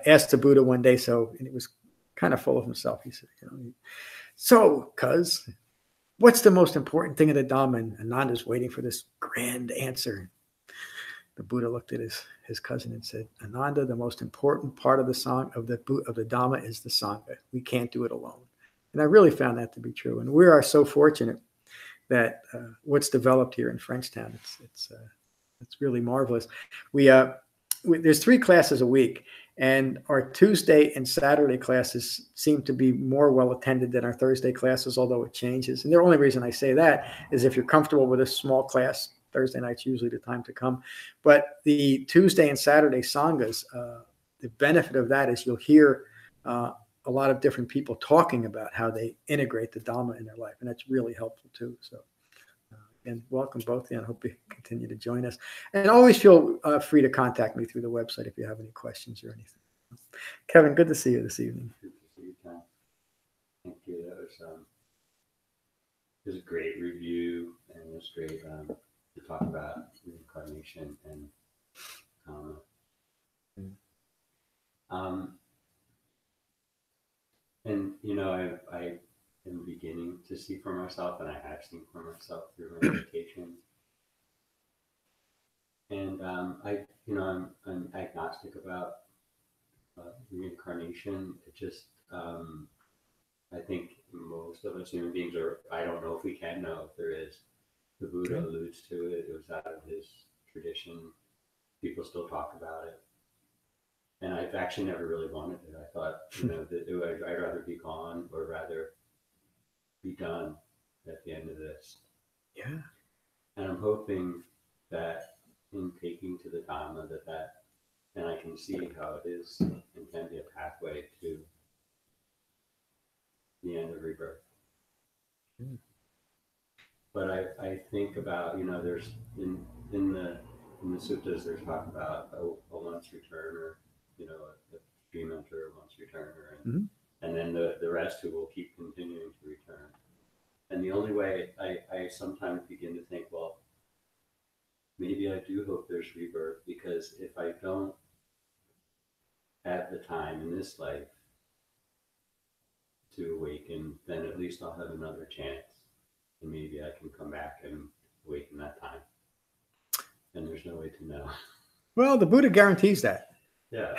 asked the Buddha one day, and he was kind of full of himself. He said, so, cuz, what's the most important thing in the Dhamma? And Ananda's waiting for this grand answer. The Buddha looked at his cousin and said, Ananda, the most important part of the Dhamma is the Sangha. We can't do it alone. And I really found that to be true. And we are so fortunate that what's developed here in Frenchtown, it's really marvelous. There's 3 classes a week, and our Tuesday and Saturday classes seem to be more well attended than our Thursday classes, although it changes. And the only reason I say that is if you're comfortable with a small class, Thursday night's usually the time to come. But the Tuesday and Saturday Sanghas, the benefit of that is you'll hear a lot of different people talking about how they integrate the Dhamma in their life. And that's really helpful too. So, and welcome both of you. I hope you continue to join us. And always feel free to contact me through the website if you have any questions or anything. Kevin, good to see you this evening. Good to see you, Tom. Thank you. That was a great review, and it was great to talk about reincarnation and and I am beginning to see for myself, and I have seen for myself through my meditation. And I'm agnostic about reincarnation. It just I think most of us human beings I don't know if we can know if there is. The Buddha alludes to it. It was out of his tradition. People still talk about it. And I've actually never really wanted it. I thought, you know, that I'd rather be gone or rather be done at the end of this. Yeah. And I'm hoping that in taking to the Dhamma and I can see how it is and can be a pathway to the end of rebirth. Mm. But I think about, you know, there's in the suttas, there's talk about a once returner, you know, a dream enter, a once returner, and then the rest who will keep continuing to return. And the only way I sometimes begin to think, well, maybe I do hope there's rebirth, because if I don't have the time in this life to awaken, then at least I'll have another chance. And maybe I can come back and awaken that time. And there's no way to know. Well, the Buddha guarantees that. Yeah.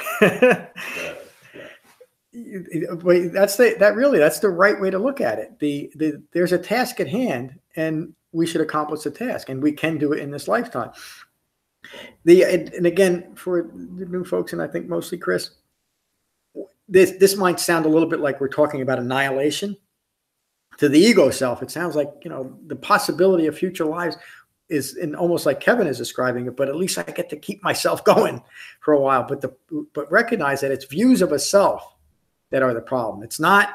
That's the right way to look at it. There's a task at hand, and we should accomplish the task, and we can do it in this lifetime. And again, for the new folks, and I think mostly Chris, this might sound a little bit like we're talking about annihilation. To the ego self, it sounds like, you know, the possibility of future lives is in almost like Kevin is describing it, but at least I get to keep myself going for a while. But recognize that it's views of a self that are the problem. It's not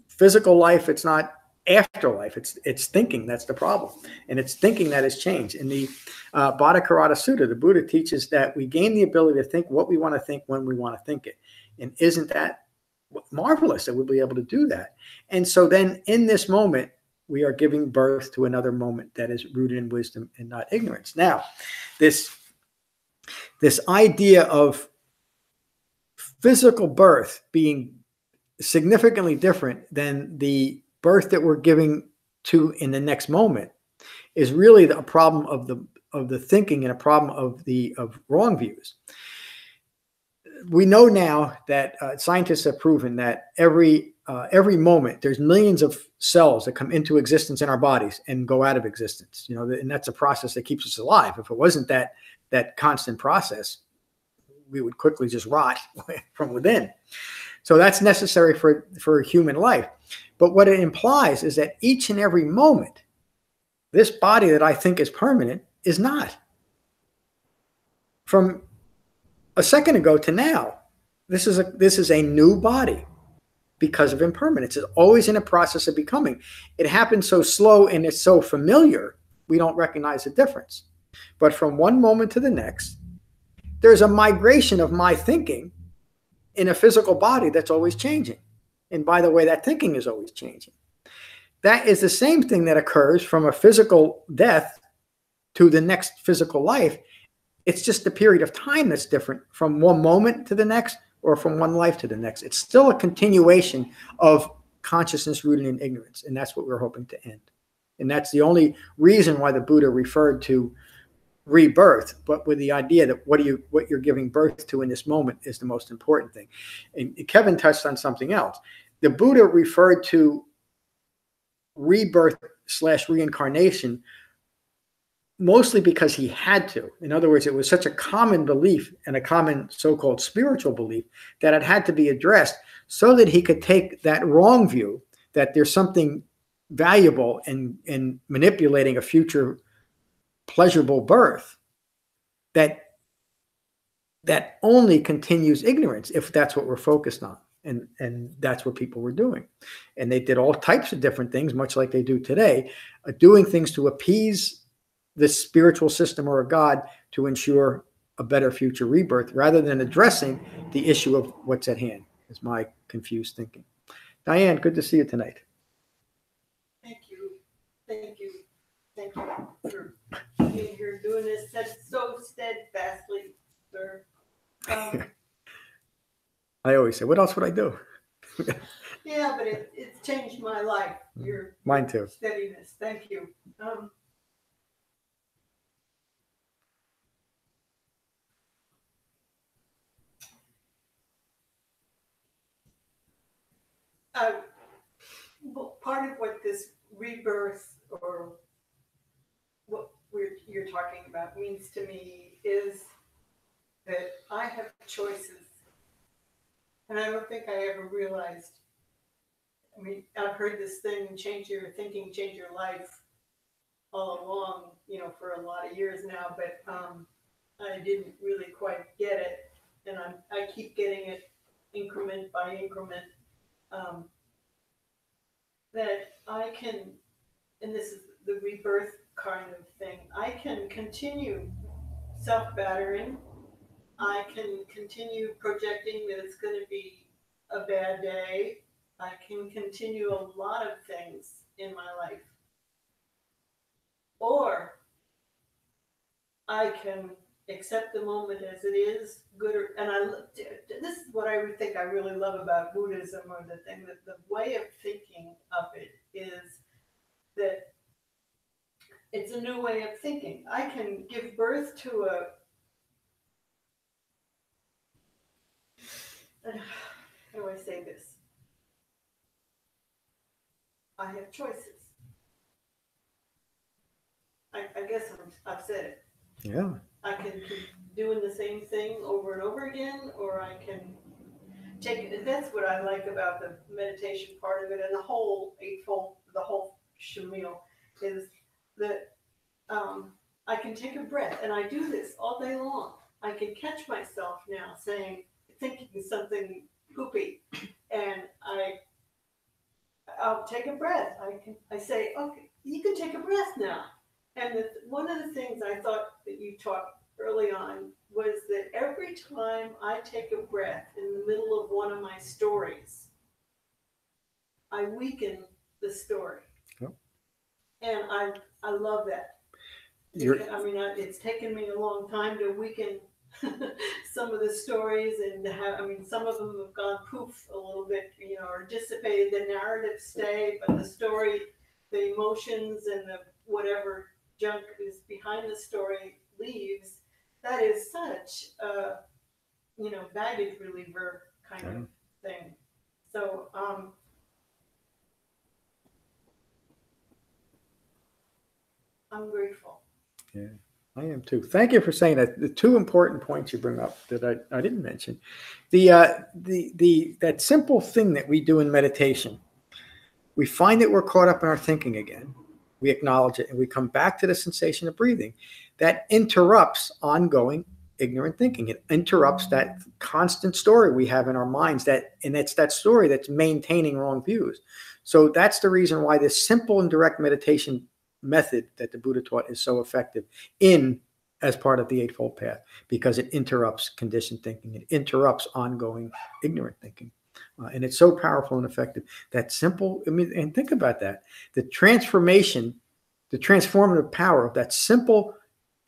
physical life. It's not afterlife. It's thinking that's the problem, and it's thinking that has changed. In the Bhattacharya Sutta, the Buddha teaches that we gain the ability to think what we want to think when we want to think it. And isn't that marvelous that we'll be able to do that? And so then in this moment, we are giving birth to another moment that is rooted in wisdom and not ignorance. Now, this idea of physical birth being significantly different than the birth that we're giving to in the next moment is really a problem of the thinking and a problem of wrong views. We know now that scientists have proven that every moment there's millions of cells that come into existence in our bodies and go out of existence. You know, and that's a process that keeps us alive. If it wasn't that constant process, we would quickly just rot from within. So that's necessary for human life. But what it implies is that each and every moment, this body that I think is permanent is not. From a second ago to now, this is a new body because of impermanence. It's always in a process of becoming. It happens so slow and it's so familiar, we don't recognize the difference. But from one moment to the next, there's a migration of my thinking in a physical body that's always changing. And by the way, that thinking is always changing. That is the same thing that occurs from a physical death to the next physical life. It's just a period of time that's different from one moment to the next or from one life to the next. It's still a continuation of consciousness rooted in ignorance. And that's what we're hoping to end. And that's the only reason why the Buddha referred to rebirth, but with the idea that what you're giving birth to in this moment is the most important thing. And Kevin touched on something else. The Buddha referred to rebirth/reincarnation mostly because he had to. In other words, it was such a common belief and a common so-called spiritual belief that it had to be addressed so that he could take that wrong view that there's something valuable in manipulating a future pleasurable birth that only continues ignorance if that's what we're focused on. And that's what people were doing. And they did all types of different things, much like they do today, doing things to appease the spiritual system or a God to ensure a better future rebirth rather than addressing the issue of what's at hand, is my confused thinking. Diane, good to see you tonight. Thank you. Thank you. Thank you for being here doing this so steadfastly, sir. I always say, what else would I do? Yeah, but it's changed my life. Your Mine too. Steadiness. Thank you. Well, part of what this rebirth or what you're talking about means to me is that I have choices. And I don't think I ever realized. I mean, I've heard this thing, change your thinking, change your life, all along, for a lot of years now, but I didn't really quite get it. And I keep getting it increment by increment, that I can, and this is the rebirth kind of thing, I can continue self-battering. I can continue projecting that it's going to be a bad day. I can continue a lot of things in my life. Or I can accept the moment as it is, good or, and this is what I think I really love about Buddhism, or the thing that the way of thinking of it is that it's a new way of thinking. I can give birth to how do I say this? I have choices. I guess I've said it. Yeah. I can keep doing the same thing over and over again, or I can take it. That's what I like about the meditation part of it, and the whole eightfold, the whole shamil, is that I can take a breath, and I do this all day long. I can catch myself now thinking something poopy, and I'll take a breath. I say, okay, you can take a breath now. And one of the things I thought that you taught early on was that every time I take a breath in the middle of one of my stories, I weaken the story. Yep. And I love that. It's taken me a long time to weaken some of the stories, and some of them have gone poof a little bit, or dissipated. The narrative stay, but the story, the emotions, and the whatever junk is behind the story leaves. That is such a, baggage reliever kind of thing. So, I'm grateful. Yeah, I am too. Thank you for saying that. The two important points you bring up that I didn't mention, that simple thing that we do in meditation, we find that we're caught up in our thinking again. We acknowledge it, and we come back to the sensation of breathing. That interrupts ongoing ignorant thinking. It interrupts that constant story we have in our minds, and it's that story that's maintaining wrong views. So that's the reason why this simple and direct meditation method that the Buddha taught is so effective as part of the Eightfold Path, because it interrupts conditioned thinking. It interrupts ongoing ignorant thinking. And it's so powerful and effective. That simple, and think about that. The transformative power of that simple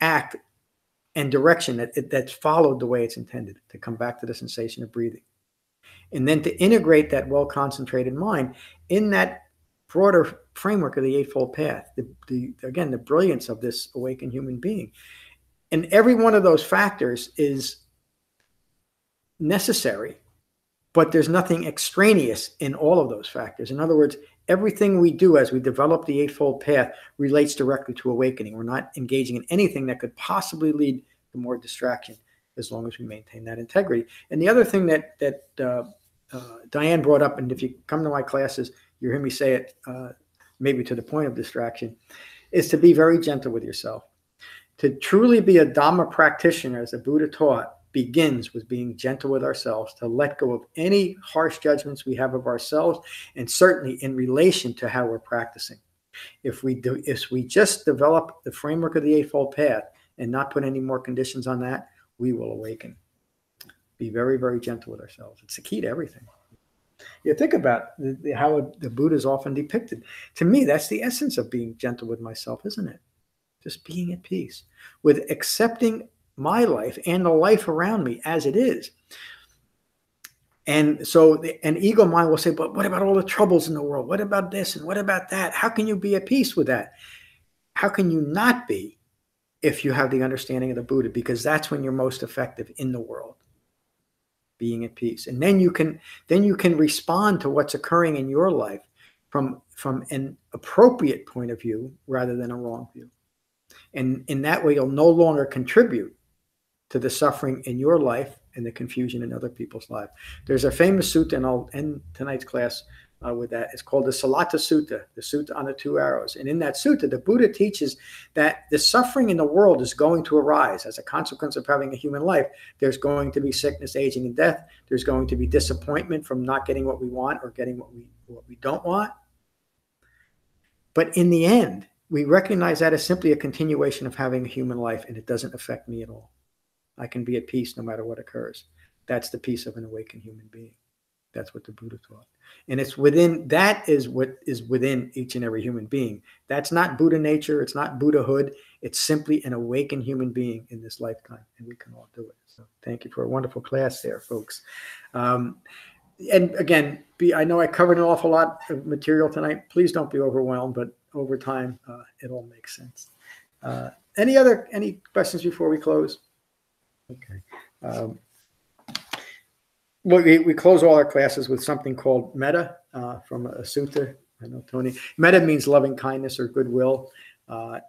act and direction that's followed the way it's intended, to come back to the sensation of breathing. And then to integrate that well-concentrated mind in that broader framework of the Eightfold Path. Again, the brilliance of this awakened human being. And every one of those factors is necessary, but there's nothing extraneous in all of those factors. In other words, everything we do as we develop the Eightfold Path relates directly to awakening. We're not engaging in anything that could possibly lead to more distraction, as long as we maintain that integrity. And the other thing that Diane brought up, and if you come to my classes, you hear me say it, maybe to the point of distraction, is to be very gentle with yourself. To truly be a Dhamma practitioner, as the Buddha taught, begins with being gentle with ourselves, to let go of any harsh judgments we have of ourselves, and certainly in relation to how we're practicing. If we just develop the framework of the Eightfold Path and not put any more conditions on that, we will awaken. Be very, very gentle with ourselves. It's the key to everything. You think about how the Buddha is often depicted. To me, that's the essence of being gentle with myself, isn't it? Just being at peace with accepting my life and the life around me as it is. And so an ego mind will say, but what about all the troubles in the world? What about this? And what about that? How can you be at peace with that? How can you not be if you have the understanding of the Buddha? Because that's when you're most effective in the world, being at peace. And then you can respond to what's occurring in your life from an appropriate point of view rather than a wrong view. And in that way, you'll no longer contribute to the suffering in your life and the confusion in other people's life. There's a famous sutta, and I'll end tonight's class with that. It's called the Salata Sutta, the Sutta on the Two Arrows. And in that sutta, the Buddha teaches that the suffering in the world is going to arise as a consequence of having a human life. There's going to be sickness, aging, and death. There's going to be disappointment from not getting what we want or getting what we don't want. But in the end, we recognize that as simply a continuation of having a human life, and it doesn't affect me at all. I can be at peace no matter what occurs. That's the peace of an awakened human being. That's what the Buddha taught. And it's within, that is what is within each and every human being. That's not Buddha nature. It's not Buddhahood. It's simply an awakened human being in this lifetime, and we can all do it. So thank you for a wonderful class there, folks. And again, I know I covered an awful lot of material tonight. Please don't be overwhelmed, but over time, it all makes sense. Any questions before we close? Okay. We close all our classes with something called metta from a sutta. I know, Tony. Metta means loving kindness or goodwill.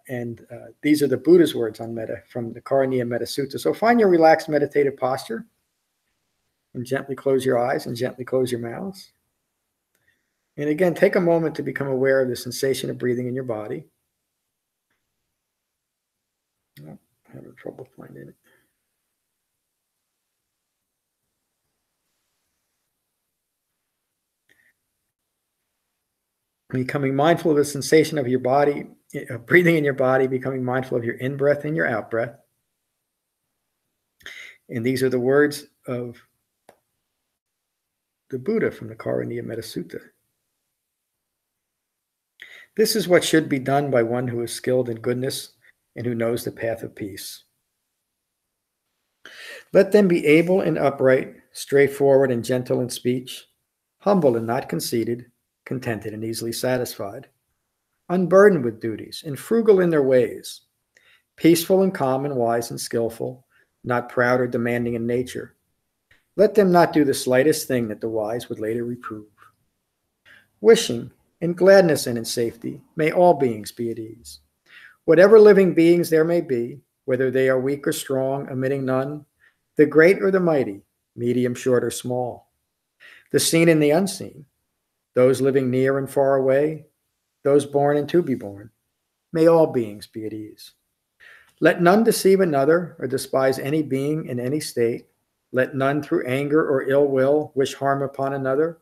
And these are the Buddha's words on metta from the Karaniya Metta Sutta. So find your relaxed meditative posture and gently close your eyes and gently close your mouths. And again, take a moment to become aware of the sensation of breathing in your body. I'm having trouble finding it. Becoming mindful of the sensation of your body, breathing in your body, becoming mindful of your in-breath and your out-breath. And these are the words of the Buddha from the Karaniya Metta Sutta. This is what should be done by one who is skilled in goodness and who knows the path of peace. Let them be able and upright, straightforward and gentle in speech, humble and not conceited, contented and easily satisfied, unburdened with duties and frugal in their ways, peaceful and calm and wise and skillful, not proud or demanding in nature. Let them not do the slightest thing that the wise would later reprove. Wishing, in gladness and in safety, may all beings be at ease. Whatever living beings there may be, whether they are weak or strong, omitting none, the great or the mighty, medium, short, or small, the seen and the unseen, those living near and far away, those born and to be born, may all beings be at ease. Let none deceive another or despise any being in any state. Let none through anger or ill will wish harm upon another.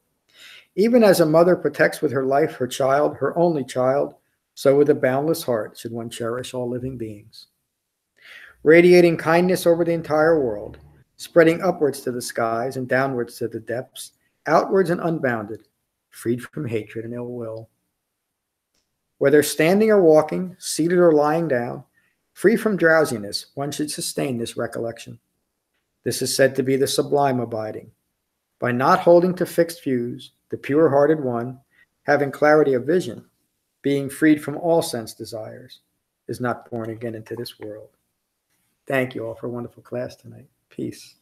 Even as a mother protects with her life her child, her only child, so with a boundless heart should one cherish all living beings. Radiating kindness over the entire world, spreading upwards to the skies and downwards to the depths, outwards and unbounded, freed from hatred and ill will. Whether standing or walking, seated or lying down, free from drowsiness, one should sustain this recollection. This is said to be the sublime abiding. By not holding to fixed views, the pure-hearted one, having clarity of vision, being freed from all sense desires, is not born again into this world. Thank you all for a wonderful class tonight. Peace.